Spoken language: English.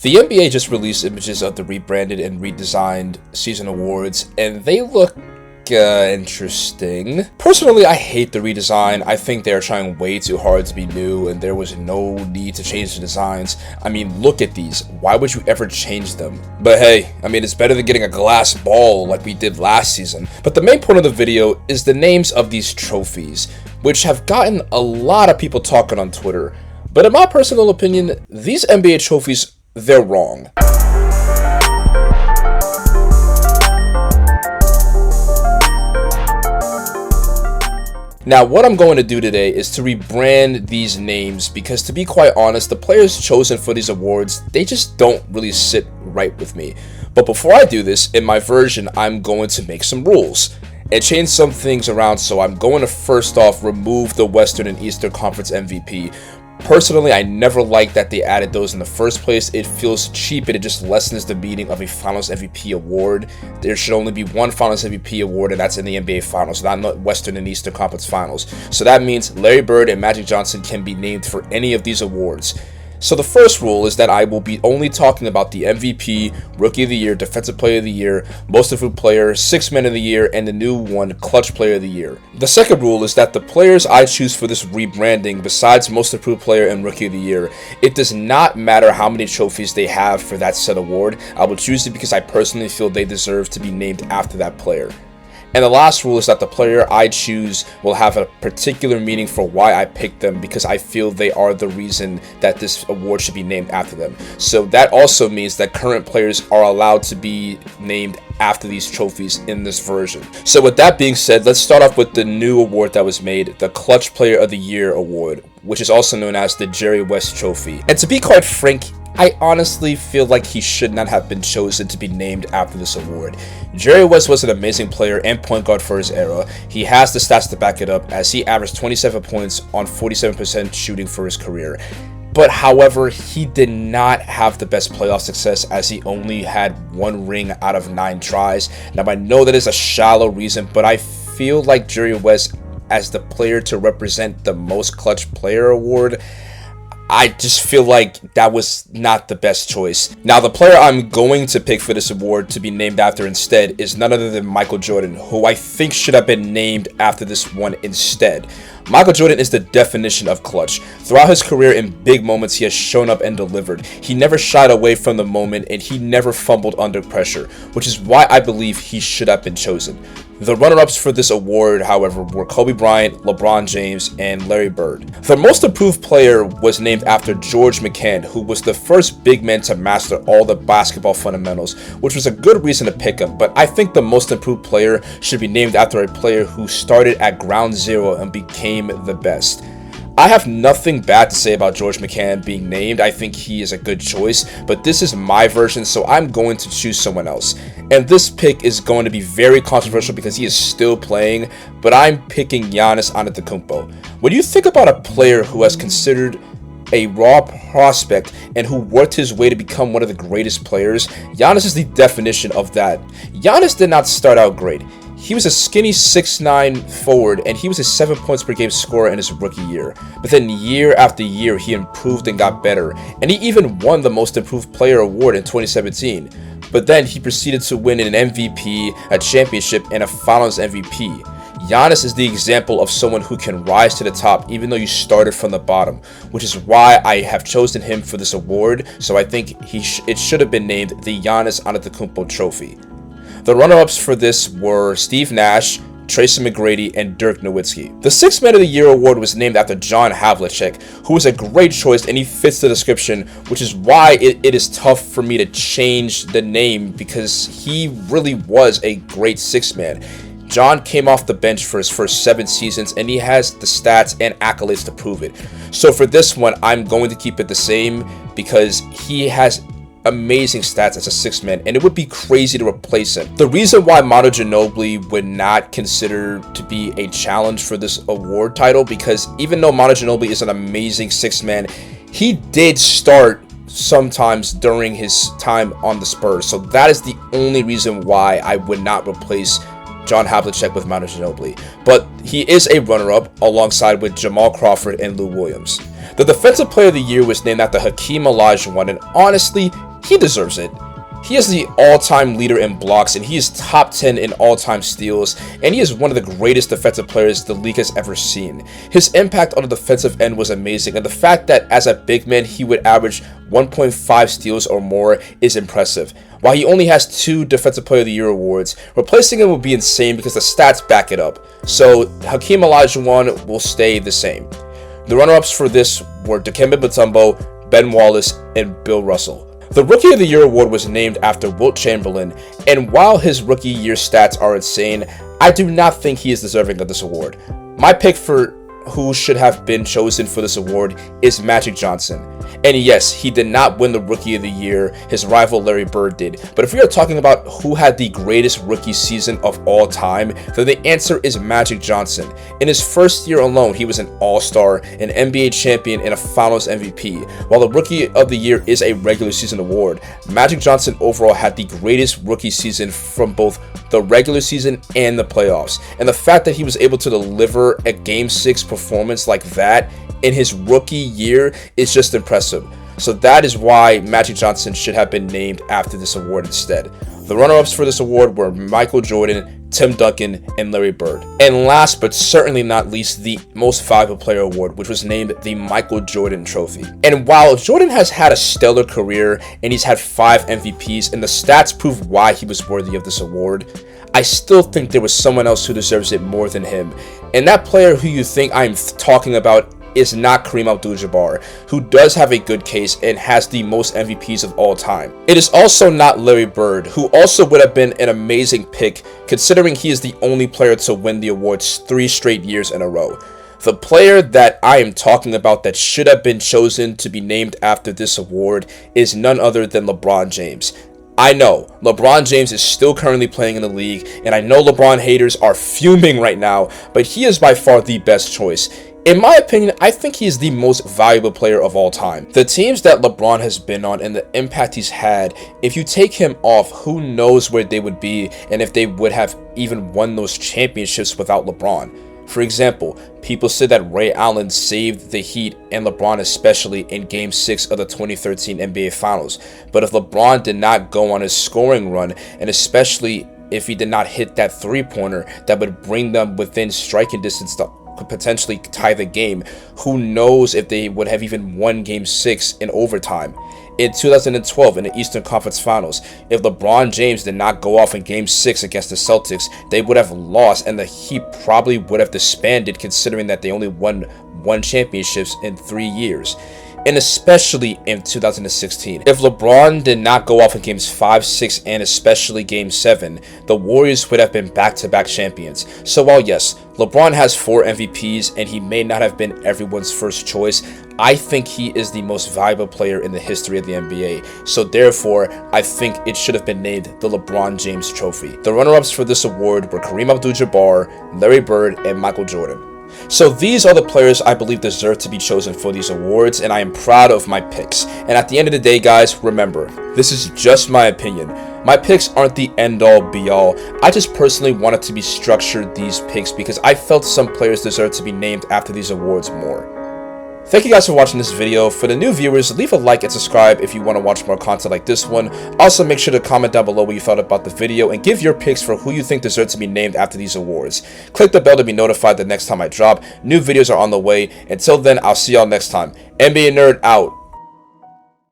The NBA just released images of the rebranded and redesigned season awards, and they look interesting. Personally, I hate the redesign. I think they're trying way too hard to be new, and there was no need to change the designs. I mean, look at these. Why would you ever change them? But hey, I mean, it's better than getting a glass ball like we did last season. But the main point of the video is the names of these trophies, which have gotten a lot of people talking on Twitter. But in my personal opinion, these NBA trophies, they're wrong. Now, what I'm going to do today is to rebrand these names because, to be quite honest, the players chosen for these awards, they just don't really sit right with me. But before I do this, in my version, I'm going to make some rules and change some things around. So I'm going to first off remove the Western and Eastern Conference MVP. Personally, I never liked that they added those in the first place. It feels cheap and it just lessens the meaning of a Finals MVP award. There should only be one Finals MVP award, and that's in the NBA Finals, not Western and Eastern Conference Finals. So that means Larry Bird and Magic Johnson can be named for any of these awards. So the first rule is that I will be only talking about the MVP, Rookie of the Year, Defensive Player of the Year, Most Improved Player, Sixth Man of the Year, and the new one, Clutch Player of the Year. The second rule is that the players I choose for this rebranding, besides Most Improved Player and Rookie of the Year, it does not matter how many trophies they have for that said award. I will choose it because I personally feel they deserve to be named after that player. And the last rule is that the player I choose will have a particular meaning for why I picked them, because I feel they are the reason that this award should be named after them. So that also means that current players are allowed to be named after these trophies in this version. So with that being said, let's start off with the new award that was made, the Clutch Player of the Year award, which is also known as the Jerry West Trophy. And to be quite frank, I honestly feel like he should not have been chosen to be named after this award. Jerry West was an amazing player and point guard for his era. He has the stats to back it up, as he averaged 27 points on 47% shooting for his career. But however, he did not have the best playoff success, as he only had one ring out of 9 tries. Now, I know that is a shallow reason, but I feel like Jerry West, as the player to represent the most clutch player award, I just feel like that was not the best choice. Now, the player I'm going to pick for this award to be named after instead is none other than Michael Jordan, who I think should have been named after this one instead. Michael Jordan is the definition of clutch. Throughout his career, in big moments, he has shown up and delivered. He never shied away from the moment, and he never fumbled under pressure, which is why I believe he should have been chosen. The runner-ups for this award, however, were Kobe Bryant, LeBron James, and Larry Bird. The Most Improved Player was named after George McCann, who was the first big man to master all the basketball fundamentals, which was a good reason to pick him. But I think the Most Improved Player should be named after a player who started at ground zero and became the best. I have nothing bad to say about George McCann being named. I think he is a good choice, but this is my version, so I'm going to choose someone else. And this pick is going to be very controversial because he is still playing, but I'm picking Giannis Antetokounmpo. When you think about a player who has considered a raw prospect and who worked his way to become one of the greatest players, Giannis is the definition of that. Giannis did not start out great. He was a skinny 6'9" forward, and he was a 7 points per game scorer in his rookie year. But then year after year, he improved and got better, and he even won the Most Improved Player award in 2017. But then he proceeded to win an MVP, a championship, and a Finals MVP. Giannis is the example of someone who can rise to the top even though you started from the bottom, which is why I have chosen him for this award. So I think it should have been named the Giannis Antetokounmpo Trophy. The runner-ups for this were Steve Nash, Tracy McGrady, and Dirk Nowitzki. The Sixth Man of the Year award was named after John Havlicek, who was a great choice, and he fits the description, which is why it is tough for me to change the name, because he really was a great sixth man. John came off the bench for his first 7 seasons, and he has the stats and accolades to prove it. So for this one, I'm going to keep it the same because he has amazing stats as a sixth man, and it would be crazy to replace him. The reason why Manu Ginobili would not consider to be a challenge for this award title, because even though Manu Ginobili is an amazing sixth man, he did start sometimes during his time on the Spurs. So that is the only reason why I would not replace John Havlicek with Manu Ginobili. But he is a runner-up alongside with Jamal Crawford and Lou Williams. The Defensive Player of the Year was named after Hakeem Olajuwon, and honestly, he deserves it. He is the all-time leader in blocks, and he is top 10 in all-time steals, and he is one of the greatest defensive players the league has ever seen. His impact on the defensive end was amazing, and the fact that as a big man he would average 1.5 steals or more is impressive. While he only has 2 Defensive Player of the Year awards, replacing him would be insane because the stats back it up. So Hakeem Olajuwon will stay the same. The runner-ups for this were Dikembe Mutombo, Ben Wallace, and Bill Russell. The Rookie of the Year award was named after Wilt Chamberlain, and while his rookie year stats are insane, I do not think he is deserving of this award. My pick for who should have been chosen for this award is Magic Johnson. And yes, he did not win the Rookie of the Year, his rival Larry Bird did. But if we are talking about who had the greatest rookie season of all time, then the answer is Magic Johnson. In his first year alone, he was an All-Star, an NBA champion, and a Finals MVP. While the Rookie of the Year is a regular season award, Magic Johnson overall had the greatest rookie season from both the regular season and the playoffs. And the fact that he was able to deliver a Game 6 performance like that in his rookie year is just impressive. So that is why Magic Johnson should have been named after this award instead. The runner-ups for this award were Michael Jordan, Tim Duncan, and Larry Bird. And last but certainly not least, the Most Valuable Player award, which was named the Michael Jordan Trophy. And while Jordan has had a stellar career and he's had 5 MVPs and the stats prove why he was worthy of this award, I still think there was someone else who deserves it more than him. And that player who you think I'm talking about is not Kareem Abdul-Jabbar, who does have a good case and has the most MVPs of all time. It is also not Larry Bird, who also would have been an amazing pick considering he is the only player to win the awards 3 straight years in a row. The player that I am talking about that should have been chosen to be named after this award is none other than LeBron James. I know, LeBron James is still currently playing in the league, and I know LeBron haters are fuming right now, but he is by far the best choice. In my opinion, I think he is the most valuable player of all time. The teams that LeBron has been on and the impact he's had, if you take him off, who knows where they would be and if they would have even won those championships without LeBron. For example, people said that Ray Allen saved the Heat and LeBron especially in Game 6 of the 2013 NBA Finals. But if LeBron did not go on his scoring run, and especially if he did not hit that 3-pointer that would bring them within striking distance to potentially tie the game, who knows if they would have even won Game 6 in overtime. In 2012, in the Eastern Conference Finals, if LeBron James did not go off in Game 6 against the Celtics, they would have lost, and the Heat probably would have disbanded considering that they only won 1 championships in 3 years. And especially in 2016. If LeBron did not go off in Games 5, 6, and especially Game 7, the Warriors would have been back-to-back champions. So while yes, LeBron has 4 MVPs and he may not have been everyone's first choice, I think he is the most valuable player in the history of the NBA. So therefore, I think it should have been named the LeBron James Trophy. The runner-ups for this award were Kareem Abdul-Jabbar, Larry Bird, and Michael Jordan. So these are the players I believe deserve to be chosen for these awards, and I am proud of my picks. And at the end of the day, guys, remember, this is just my opinion. My picks aren't the end-all be-all. I just personally wanted to be structured these picks because I felt some players deserve to be named after these awards more. Thank you guys for watching this video. For the new viewers, leave a like and subscribe if you want to watch more content like this one. Also, make sure to comment down below what you thought about the video and give your picks for who you think deserves to be named after these awards. Click the bell to be notified the next time I drop. New videos are on the way. Until then, I'll see y'all next time. NBA Nerd out.